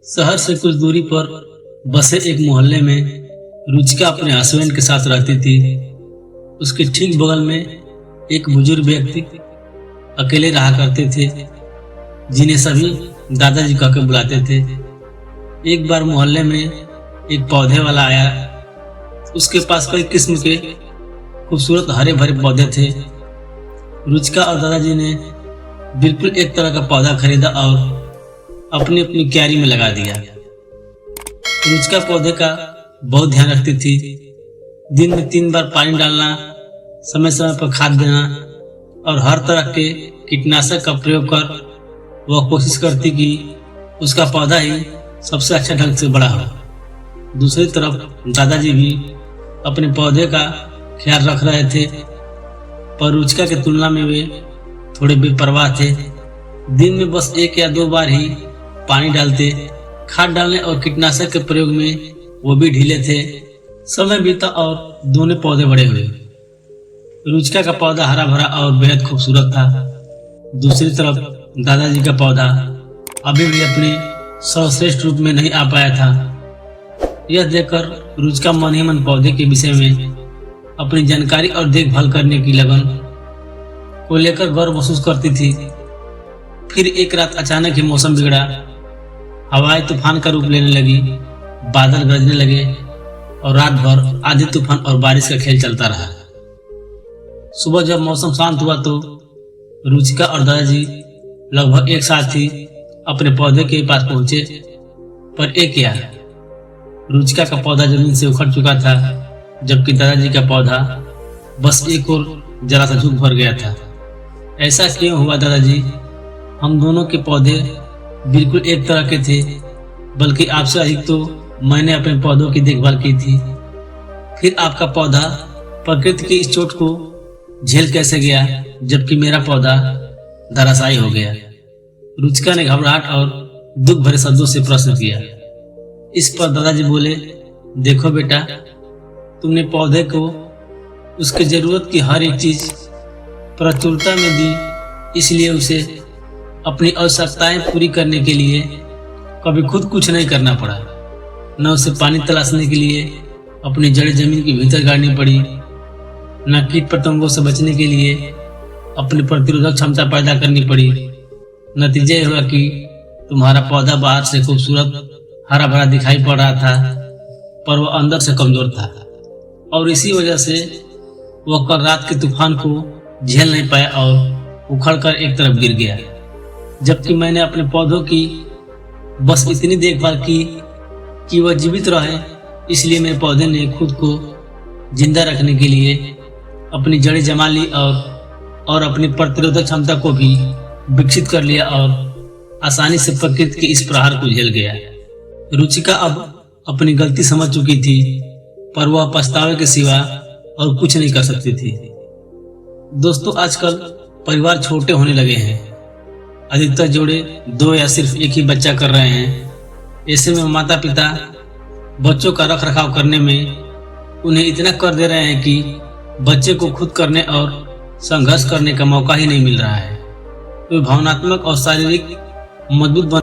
शहर से कुछ दूरी पर बसे एक मोहल्ले में रुचिका अपने हस्बैंड के साथ रहती थी। उसके ठीक बगल में एक बुजुर्ग व्यक्ति अकेले रहा करते थे, जिन्हें सभी दादाजी कहकर बुलाते थे। एक बार मोहल्ले में एक पौधे वाला आया। उसके पास कई किस्म के खूबसूरत हरे भरे पौधे थे। रुचिका और दादाजी ने बिल्कुल एक तरह का पौधा खरीदा और अपनी अपनी क्यारी में लगा दिया। रुचिका पौधे का बहुत ध्यान रखती थी। दिन में 3 बार पानी डालना, समय समय पर खाद देना और हर तरह के कीटनाशक का प्रयोग कर वह कोशिश करती कि उसका पौधा ही सबसे अच्छा ढंग से बड़ा हो। दूसरी तरफ दादाजी भी अपने पौधे का ख्याल रख रहे थे, पर रुचिका की तुलना में वे थोड़े बेपरवाह थे। दिन में बस 1 या 2 बार ही पानी डालते। खाद डालने और कीटनाशक के प्रयोग में वो भी ढीले थे। समय बीता और दोनों पौधे बड़े हुए। रुचिका का पौधा हरा भरा और बेहद खूबसूरत था। दूसरी तरफ दादाजी का पौधा अभी भी अपने सर्वश्रेष्ठ रूप में नहीं आ पाया था। यह देखकर रुचिका मन ही मन पौधे के विषय में अपनी जानकारी और देखभाल करने की लगन को लेकर गर्व महसूस करती थी। फिर एक रात अचानक ही मौसम बिगड़ा। हवाएं तूफान का रूप लेने लगी, बादल गरजने लगे और रात भर आंधी तूफान और बारिश का खेल चलता रहा। सुबह जब मौसम शांत हुआ तो रुचिका और दादाजी लगभग एक साथ ही अपने पौधे के पास पहुंचे। पर एक क्या, रुचिका का पौधा जमीन से उखड़ चुका था, जबकि दादाजी का पौधा बस एक और जरा सा झुक भर गया था। ऐसा क्यों हुआ दादाजी? हम दोनों के पौधे बिल्कुल एक तरह के थे, बल्कि आपसे अधिक तो मैंने अपने पौधों की देखभाल की थी। फिर आपका पौधा प्रकृति की इस चोट को झेल कैसे गया, जबकि मेरा पौधा धराशायी हो गया? रुचिका ने घबराहट और दुख भरे शब्दों से प्रश्न किया। इस पर दादाजी बोले, देखो बेटा, तुमने पौधे को उसके जरूरत की हर एक चीज प्रचुरता में दी, इसलिए उसे अपनी आवश्यकताएं पूरी करने के लिए कभी खुद कुछ नहीं करना पड़ा। न उसे पानी तलाशने के लिए अपनी जड़ें जमीन के भीतर गाड़नी पड़ी, न कीट पतंगों से बचने के लिए अपनी प्रतिरोधक क्षमता पैदा करनी पड़ी। नतीजा हुआ कि तुम्हारा पौधा बाहर से खूबसूरत हरा भरा दिखाई पड़ रहा था, पर वह अंदर से कमजोर था और इसी वजह से वह कल रात के तूफान को झेल नहीं पाया और उखड़कर एक तरफ गिर गया। जबकि मैंने अपने पौधों की बस इतनी देखभाल की कि वह जीवित रहे, इसलिए मेरे पौधे ने खुद को जिंदा रखने के लिए अपनी जड़ें जमा ली और अपनी प्रतिरोधक क्षमता को भी विकसित कर लिया और आसानी से प्रकृति के इस प्रहार को झेल गया। रुचिका अब अपनी गलती समझ चुकी थी, पर वह पछतावे के सिवा और कुछ नहीं कर सकती थी। दोस्तों, आजकल परिवार छोटे होने लगे हैं। अधिकतर जोड़े 2 या सिर्फ एक ही बच्चा कर रहे हैं। ऐसे में माता पिता बच्चों का रख रखाव करने में उन्हें इतना कर दे रहे हैं कि बच्चे को खुद करने और संघर्ष करने का मौका ही नहीं मिल रहा है। वे भावनात्मक और शारीरिक मजबूत